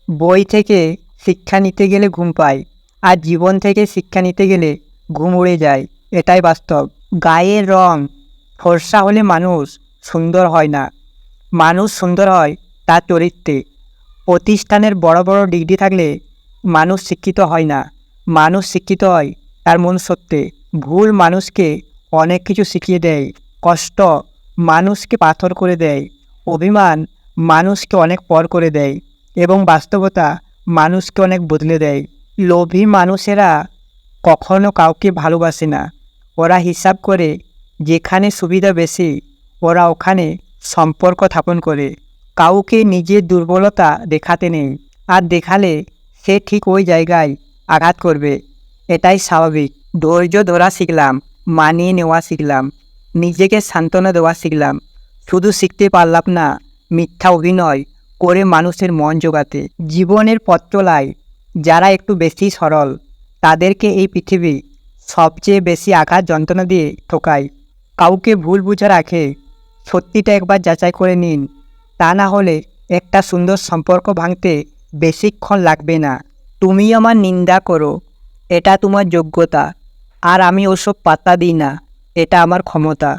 বই থেকে শিক্ষা নিতে গেলে ঘুম পায়, আর জীবন থেকে শিক্ষা নিতে গেলে ঘুম উড়ে যায়। এটাই বাস্তব। গায়ের রং ফর্সা হলে মানুষ সুন্দর হয় না, মানুষ সুন্দর হয় তার চরিত্রে। প্রতিষ্ঠানের বড় বড় ডিগ্রি থাকলে মানুষ শিক্ষিত হয় না, মানুষ শিক্ষিত হয় তার মনুষ্যত্বে। ভুল মানুষকে অনেক কিছু শিখিয়ে দেয়, কষ্ট মানুষকে পাথর করে দেয়, অভিমান মানুষকে অনেক পর করে দেয়, এবং বাস্তবতা মানুষকে অনেক বদলে দেয়। লোভী মানুষেরা কখনো কাউকে ভালোবাসে না, ওরা হিসাব করে যেখানে সুবিধা বেশি ওরা ওখানে সম্পর্ক স্থাপন করে। কাউকে নিজের দুর্বলতা দেখাতে নেই, আর দেখালে সে ঠিক ওই জায়গায় আঘাত করবে। এটাই স্বাভাবিক। ধৈর্য ধরা শিখলাম, মানিয়ে নেওয়া শিখলাম, নিজেকে সান্ত্বনা দেওয়া শিখলাম। শুধু শিখতে পারলাম না মিথ্যা অভিনয় করে মানুষের মন জোগাতে। জীবনের পথ চলায় যারা একটু বেশি সরল তাদেরকে এই পৃথিবী সবচেয়ে বেশি আঘাত যন্ত্রণা দিয়ে ঠকায়। কাউকে ভুল বুঝার আগে সত্যিটা একবার যাচাই করে নিন, তা না হলে একটা সুন্দর সম্পর্ক ভাঙতে বেশিক্ষণ লাগবে না। তুমি আমার নিন্দা করো, এটা তোমার যোগ্যতা, আর আমি ওসব পাত্তা দিই না, এটা আমার ক্ষমতা।